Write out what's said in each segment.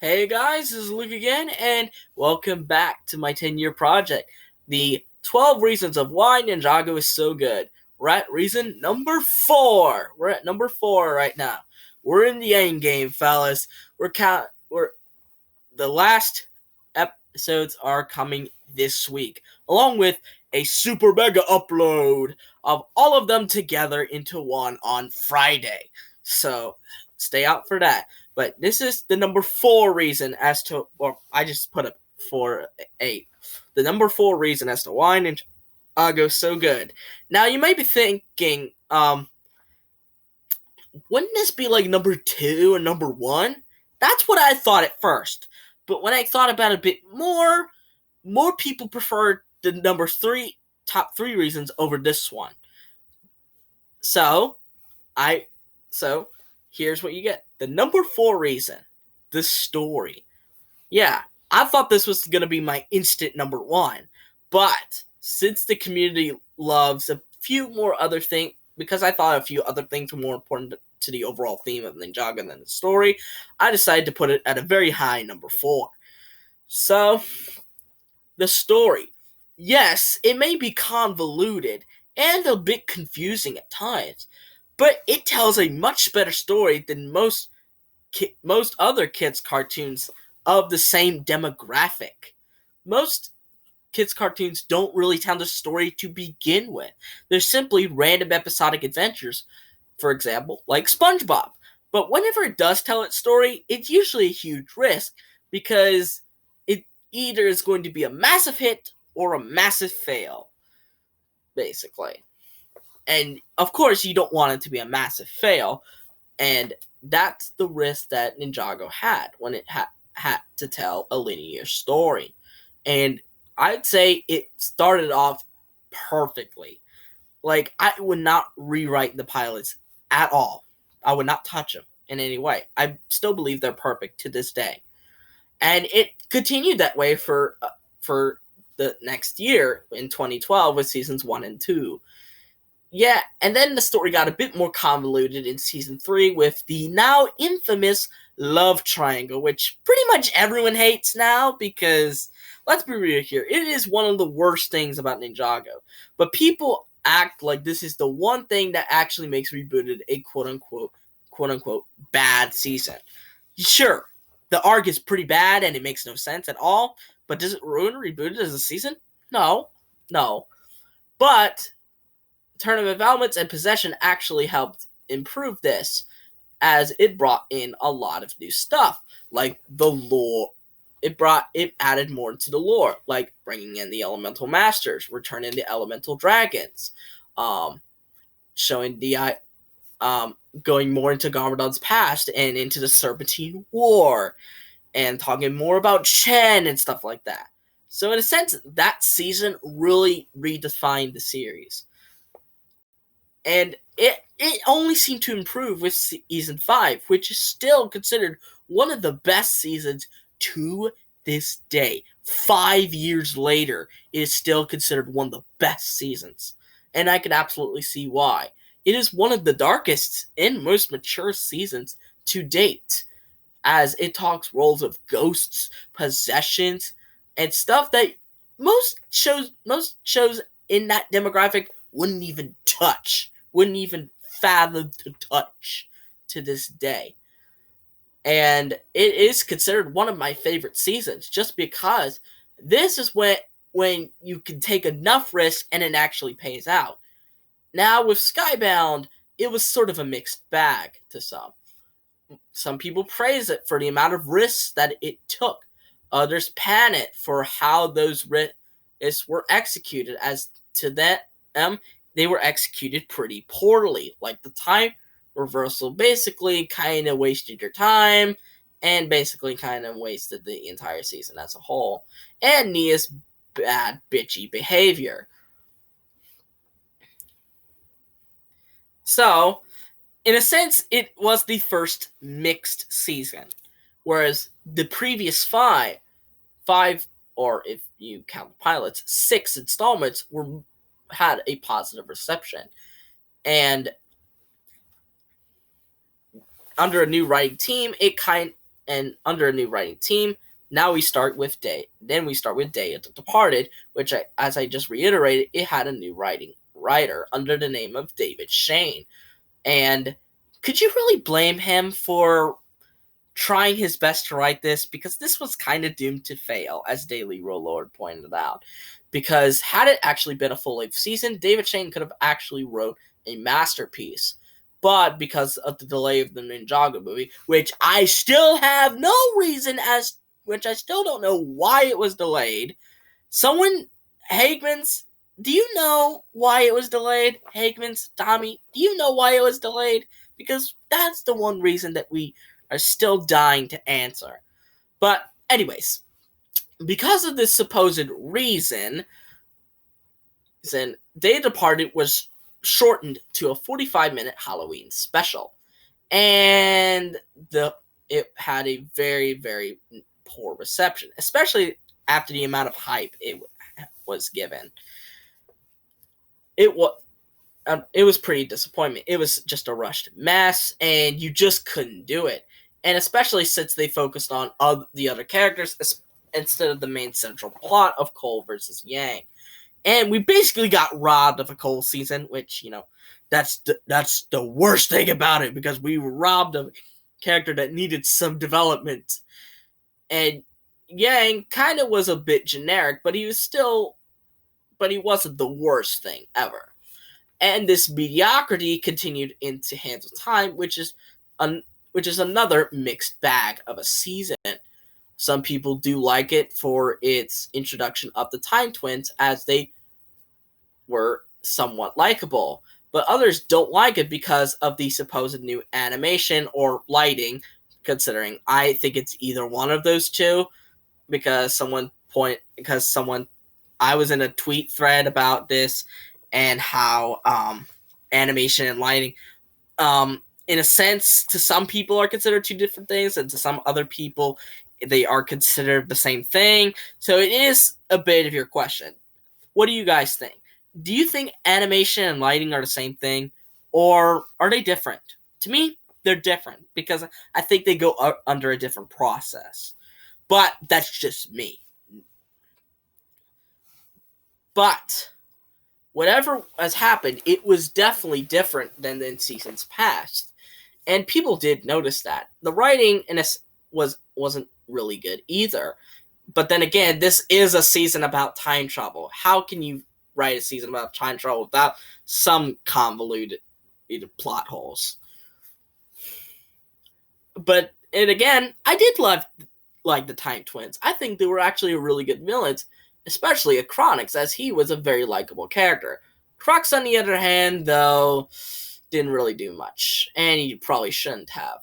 Hey guys, this is Luke again, and welcome back to my 10-year project, the 12 reasons of why Ninjago is so good. We're at reason number 4. We're at number 4 right now. We're in the end game, fellas. We're the last episodes are coming this week, along with a super mega upload of all of them together into one on Friday. So stay out for that. But this is the number 4 reason as to, or I just put up 4-8. The number 4 reason as to why Ninjago so good. Now you might be thinking, wouldn't this be like number 2 and number 1? That's what I thought at first. But when I thought about it a bit more people prefer the number 3 top 3 reasons over this one. So, here's what you get. The number 4 reason, the story. Yeah, I thought this was going to be my instant number 1, but since the community loves a few more other things, because I thought a few other things were more important to the overall theme of Ninjago than the story, I decided to put it at a very high number 4. So, the story. Yes, it may be convoluted and a bit confusing at times, but it tells a much better story than most other kids' cartoons of the same demographic. Most kids' cartoons don't really tell the story to begin with. They're simply random episodic adventures, for example, like SpongeBob. But whenever it does tell its story, it's usually a huge risk because it either is going to be a massive hit or a massive fail, basically. And of course, you don't want it to be a massive fail, and that's the risk that Ninjago had when it had to tell a linear story. And I'd say it started off perfectly. Like, I would not rewrite the pilots at all. I would not touch them in any way. I still believe they're perfect to this day. And it continued that way for the next year in 2012 with seasons 1 and 2. Yeah, and then the story got a bit more convoluted in season 3 with the now infamous love triangle, which pretty much everyone hates now because, let's be real here, it is one of the worst things about Ninjago. But people act like this is the one thing that actually makes Rebooted a quote-unquote bad season. Sure, the arc is pretty bad and it makes no sense at all, but does it ruin Rebooted as a season? No. But Tournament Elements and Possession actually helped improve this, as it brought in a lot of new stuff, like the lore. It added more to the lore, like bringing in the Elemental Masters, returning the Elemental Dragons, showing the going more into Garmadon's past and into the Serpentine War, and talking more about Chen and stuff like that. So in a sense, that season really redefined the series. And it only seemed to improve with season 5, which is still considered one of the best seasons to this day. 5 years later, it is still considered one of the best seasons. And I can absolutely see why. It is one of the darkest and most mature seasons to date, as it talks roles of ghosts, possessions, and stuff that most shows in that demographic wouldn't even fathom to touch to this day. And it is considered one of my favorite seasons just because this is when you can take enough risk and it actually pays out. Now with Skybound, it was sort of a mixed bag to some. Some people praise it for the amount of risks that it took. Others pan it for how those risks were executed, as to them, they were executed pretty poorly. Like the time reversal basically kind of wasted your time and basically kind of wasted the entire season as a whole. And Nia's bad, bitchy behavior. So, in a sense, it was the first mixed season. Whereas the previous five, or if you count the pilots, 6 installments had a positive reception. And under a new writing team, and under a new writing team. Now we start with Day. Then we start with Day of the Departed, which, as I just reiterated, it had a new writer under the name of David Shane. And could you really blame him for trying his best to write this? Because this was kind of doomed to fail, as Daily Lord pointed out. Because had it actually been a full-length season, David Shane could have actually wrote a masterpiece. But because of the delay of the Ninjago movie, which I still have no reason which I still don't know why it was delayed. Hagmans, do you know why it was delayed? Hagmans, Tommy, do you know why it was delayed? Because that's the one reason that we are still dying to answer. But anyways, because of this supposed reason, Day of the Departed was shortened to a 45-minute Halloween special. And it had a very, very poor reception, especially after the amount of hype it was given. It was pretty disappointing. It was just a rushed mess, and you just couldn't do it. And especially since they focused on the other characters instead of the main central plot of Cole versus Yang. And we basically got robbed of a Cole season, which, that's the worst thing about it, because we were robbed of a character that needed some development. And Yang kind of was a bit generic, but he wasn't the worst thing ever. And this mediocrity continued into Hands of Time, which is another mixed bag of a season. Some people do like it for its introduction of the Time Twins, as they were somewhat likable. But others don't like it because of the supposed new animation or lighting, considering I think it's either one of those two, because I was in a tweet thread about this and how animation and lighting, in a sense, to some people are considered two different things, and to some other people they are considered the same thing. So it is a bit of your question. What do you guys think? Do you think animation and lighting are the same thing, or are they different? To me, they're different, because I think they go under a different process. But that's just me. But whatever has happened, it was definitely different than in seasons past. And people did notice that. The writing wasn't really good either. But then again, this is a season about time travel. How can you write a season about time travel without some convoluted plot holes? But, and again, I did like the Time Twins. I think they were actually really good villains, especially Chronix, as he was a very likable character. Crux, on the other hand, though, didn't really do much, and he probably shouldn't have.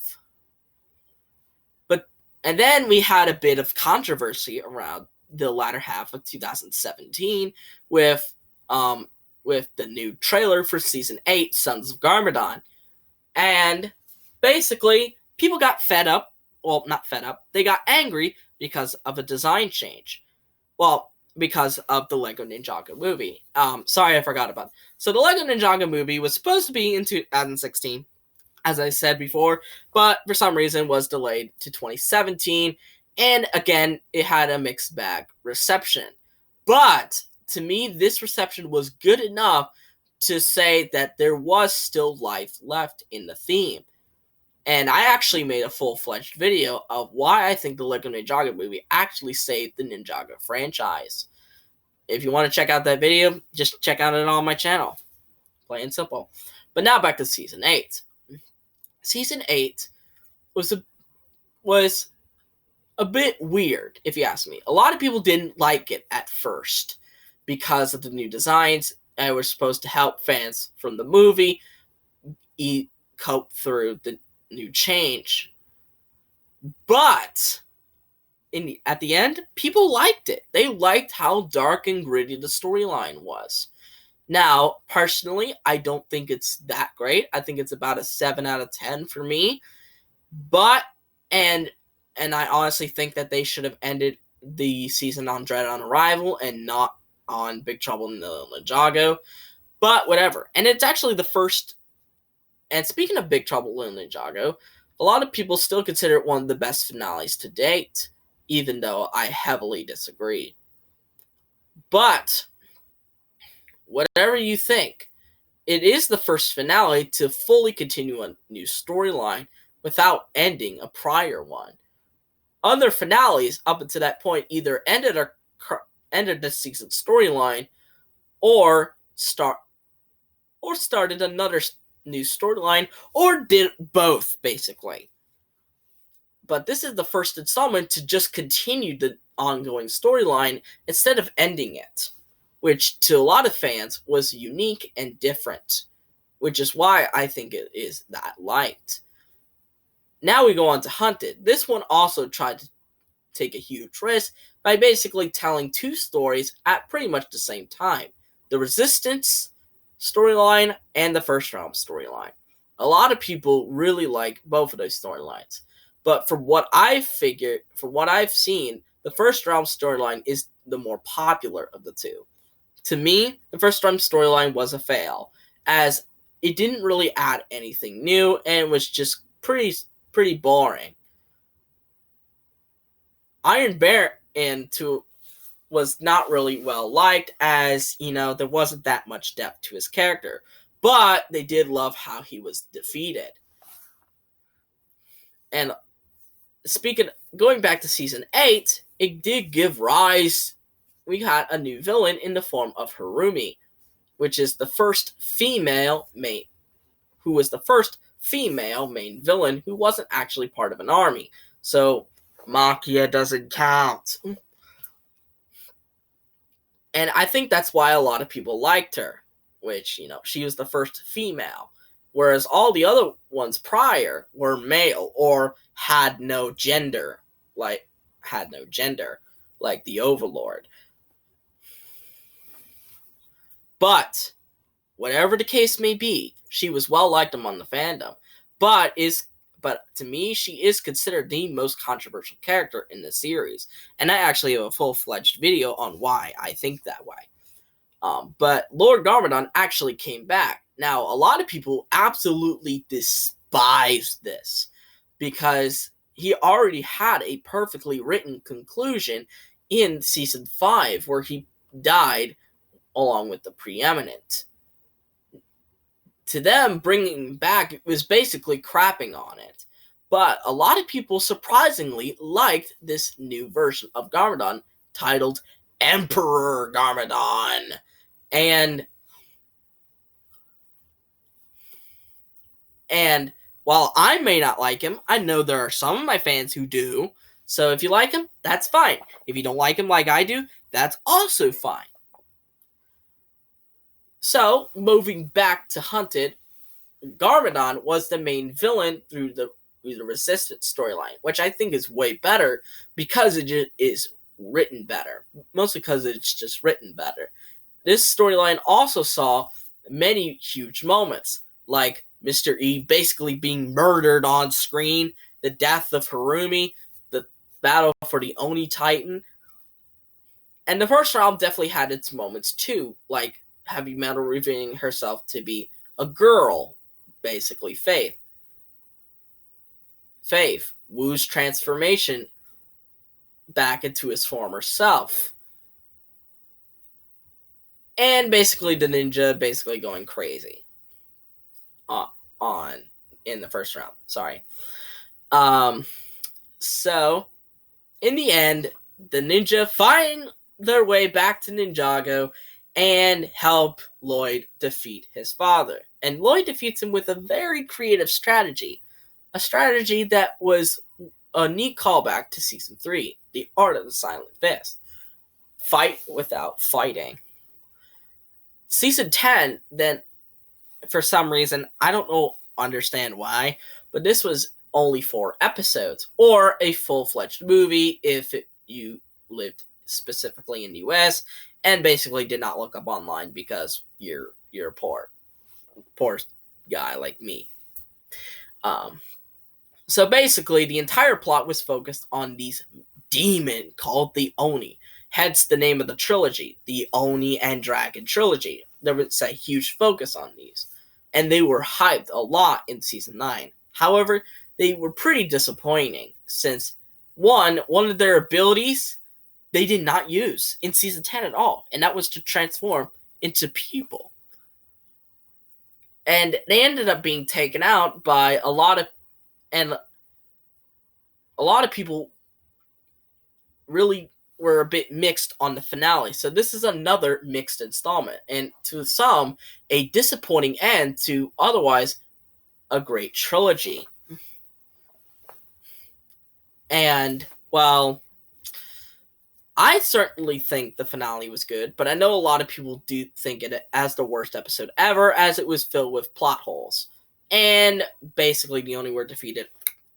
And then we had a bit of controversy around the latter half of 2017 with the new trailer for Season 8, Sons of Garmadon. And basically, people got fed up. Well, not fed up. They got angry because of a design change. Well, because of the Lego Ninjago movie. Sorry, I forgot about it. So the Lego Ninjago movie was supposed to be in 2016, as I said before, but for some reason was delayed to 2017. And again, it had a mixed bag reception. But to me, this reception was good enough to say that there was still life left in the theme. And I actually made a full-fledged video of why I think the Lego Ninjago movie actually saved the Ninjago franchise. If you want to check out that video, just check out it on my channel. Plain and simple. But now back to Season 8. Season 8 was a bit weird, if you ask me. A lot of people didn't like it at first because of the new designs that were supposed to help fans from the movie cope through the new change. But at the end, people liked it. They liked how dark and gritty the storyline was. Now, personally, I don't think it's that great. I think it's about a 7 out of 10 for me. But, and I honestly think that they should have ended the season on Dread on Arrival and not on Big Trouble in Little Ninjago. But whatever. And it's actually the first. And speaking of Big Trouble in Little Ninjago, A lot of people still consider it one of the best finales to date, even though I heavily disagree. But whatever you think, it is the first finale to fully continue a new storyline without ending a prior one. Other finales up until that point either ended the season storyline or started another new storyline, or did both, basically. But this is the first installment to just continue the ongoing storyline instead of ending it, which to a lot of fans was unique and different, which is why I think it is that liked. Now we go on to Hunted. This one also tried to take a huge risk by basically telling two stories at pretty much the same time. The Resistance storyline and the First Realm storyline. A lot of people really like both of those storylines. But from what I've seen, the First Realm storyline is the more popular of the two. To me, the First Realm storyline was a fail, as it didn't really add anything new and was just pretty boring. Iron Baron was not really well liked, as there wasn't that much depth to his character, but they did love how he was defeated. And going back to season 8, it did give rise. We got a new villain in the form of Harumi, which is the first female main villain who wasn't actually part of an army. So Makia doesn't count. And I think that's why a lot of people liked her, which, she was the first female, whereas all the other ones prior were male or had no gender, like the Overlord. But whatever the case may be, she was well liked among the fandom, but to me, she is considered the most controversial character in the series, and I actually have a full-fledged video on why I think that way. But Lord Garmadon actually came back. Now, a lot of people absolutely despise this, because he already had a perfectly written conclusion in Season 5, where he died along with the Preeminent. To them, bringing him back was basically crapping on it. But a lot of people surprisingly liked this new version of Garmadon titled Emperor Garmadon. And while I may not like him, I know there are some of my fans who do. So if you like him, that's fine. If you don't like him like I do, that's also fine. So, moving back to Hunted, Garmadon was the main villain through the Resistance storyline, which I think is way better because it is written better. Mostly because it's just written better. This storyline also saw many huge moments, like Mr. E basically being murdered on screen, the death of Harumi, the battle for the Oni Titan. And the First Realm definitely had its moments too, like Heavy Metal revealing herself to be a girl, basically Faith. Wu's transformation back into his former self. And basically the ninja basically going crazy in the First Realm. Sorry. So, in the end, the ninja find their way back to Ninjago and help Lloyd defeat his father. And Lloyd defeats him with a very creative strategy. A strategy that was a neat callback to Season 3, The Art of the Silent Fist. Fight without fighting. Season 10, then, for some reason, I don't understand why, but this was only 4 episodes, or a full-fledged movie if you lived specifically in the US, and basically did not look up online because you're a poor guy like me. So basically, the entire plot was focused on these demon called the Oni. Hence the name of the trilogy, the Oni and Dragon trilogy. There was a huge focus on these, and they were hyped a lot in Season 9. However, they were pretty disappointing since one of their abilities they did not use in season 10 at all, and that was to transform into people. And they ended up being taken out by a lot of people really were a bit mixed on the finale. So this is another mixed installment, and to some, a disappointing end to otherwise a great trilogy. And, well, I certainly think the finale was good, but I know a lot of people do think it as the worst episode ever, as it was filled with plot holes. And basically the only word defeated,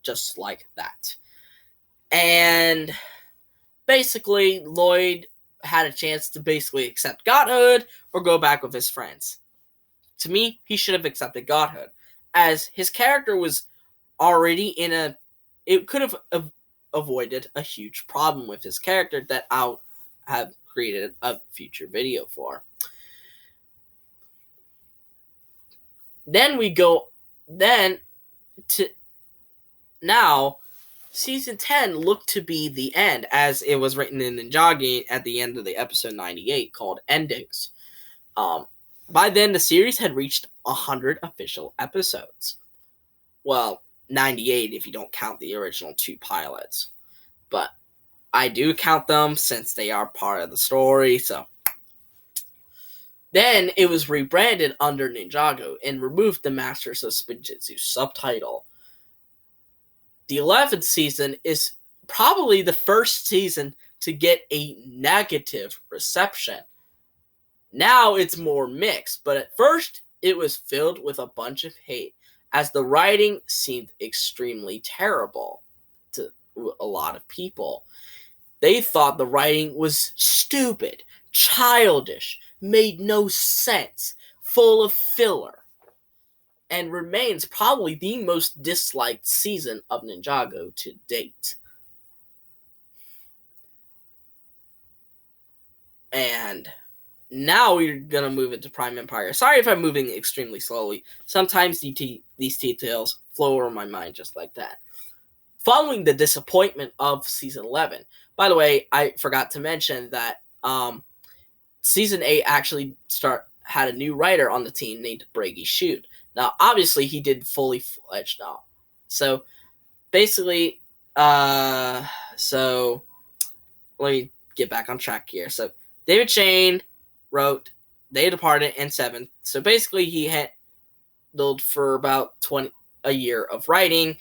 just like that. And basically, Lloyd had a chance to basically accept godhood or go back with his friends. To me, he should have accepted godhood, as his character was already in a... It could have avoided a huge problem with his character that I'll have created a future video for. Then we go... Then, to... Now... Season 10 looked to be the end, as it was written in Ninjago at the end of the episode 98, called Endings. By then, the series had reached 100 official episodes. Well, 98 if you don't count the original 2 pilots. But I do count them since they are part of the story, so... Then, it was rebranded under Ninjago and removed the Masters of Spinjitzu subtitle. The 11th season is probably the first season to get a negative reception. Now it's more mixed, but at first it was filled with a bunch of hate, as the writing seemed extremely terrible to a lot of people. They thought the writing was stupid, childish, made no sense, full of filler, and remains probably the most disliked season of Ninjago to date. And now we're going to move into Prime Empire. Sorry if I'm moving extremely slowly. Sometimes these details flow over my mind just like that. Following the disappointment of Season 11. By the way, I forgot to mention that Season 8 actually had a new writer on the team named Brady Shute. Now, obviously, he did fully fledged now. So, basically, so let me get back on track here. So, David Shane wrote They Departed and 7. So, basically, he handled for about a year of writing,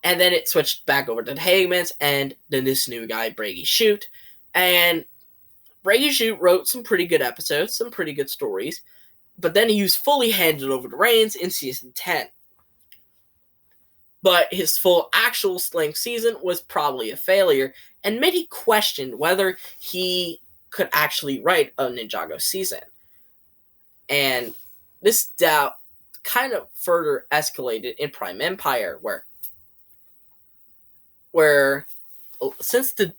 and then it switched back over to the Hagmans, and then this new guy, Brady Shute. And Brady Shute wrote some pretty good episodes, some pretty good stories, but then he was fully handed over the reins in Season 10. But his full actual length season was probably a failure, and many questioned whether he could actually write a Ninjago season. And this doubt kind of further escalated in Prime Empire, where since the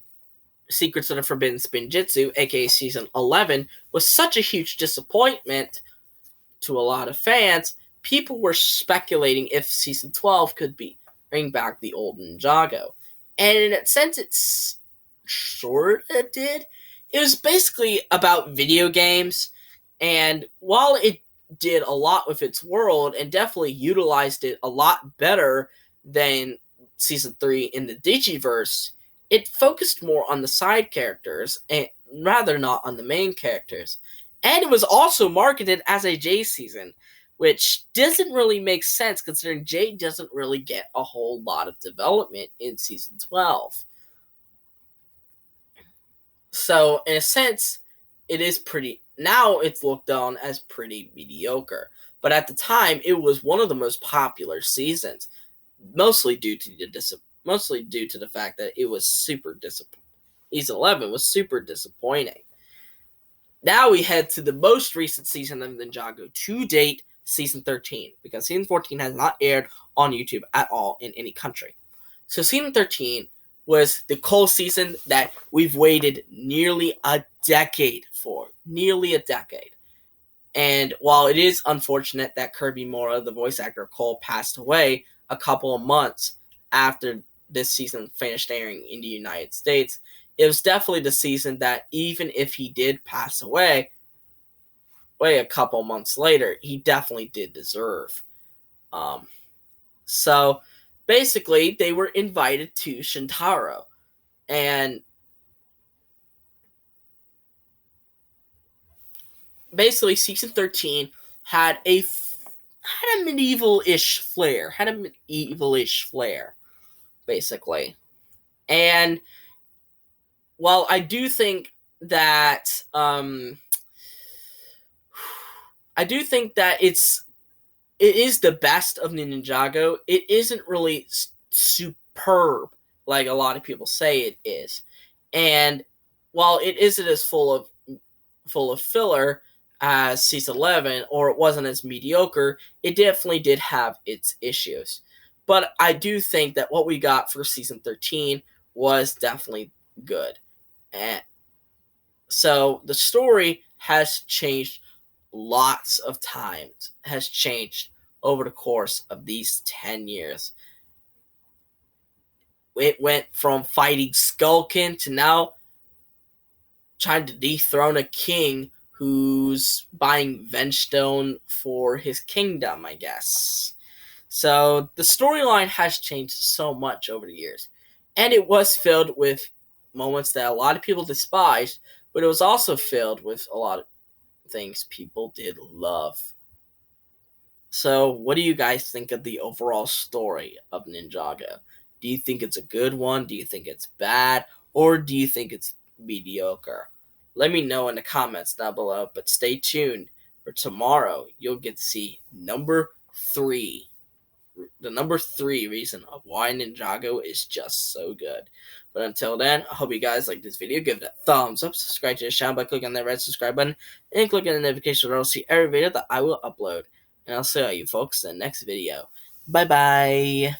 Secrets of the Forbidden Spinjitzu, aka Season 11, was such a huge disappointment to a lot of fans, people were speculating if Season 12 could bring back the old Ninjago. And in a sense, it sort of did. It was basically about video games, and while it did a lot with its world and definitely utilized it a lot better than Season 3 in the Digiverse, it focused more on the side characters and rather not on the main characters. And it was also marketed as a J season, which doesn't really make sense considering J doesn't really get a whole lot of development in Season 12. So, in a sense, it is pretty... Now it's looked on as pretty mediocre. But at the time, it was one of the most popular seasons, mostly due to the fact that it was super disappointing. Season 11 was super disappointing. Now we head to the most recent season of Ninjago to date, Season 13, because Season 14 has not aired on YouTube at all in any country. So Season 13 was the Cole season that we've waited nearly a decade for. Nearly a decade. And while it is unfortunate that Kirby Mora, the voice actor of Cole, passed away a couple of months after this season finished airing in the United States, it was definitely the season that even if he did pass away a couple months later, he definitely did deserve. Um, so basically, they were invited to Shintaro, and basically, season 13 had a medieval-ish flair, basically. And while I do think that it is the best of Ninjago, it isn't really superb like a lot of people say it is. And while it isn't as full of filler as season 11, or it wasn't as mediocre, it definitely did have its issues. But I do think that what we got for season 13 was definitely good. And so the story has changed lots of times, has changed over the course of these 10 years. It went from fighting Skullkin to now trying to dethrone a king who's buying Vengestone for his kingdom, I guess. So the storyline has changed so much over the years. And it was filled with moments that a lot of people despised, but it was also filled with a lot of things people did love. So, what do you guys think of the overall story of Ninjago? Do you think it's a good one? Do you think it's bad? Or do you think it's mediocre? Let me know in the comments down below, but stay tuned for tomorrow. You'll get to see number 3. The number 3 reason of why Ninjago is just so good. But until then, I hope you guys like this video. Give it a thumbs up. Subscribe to the channel by clicking on that red subscribe button. And click on the notification bell to see every video that I will upload. And I'll see all you folks in the next video. Bye-bye.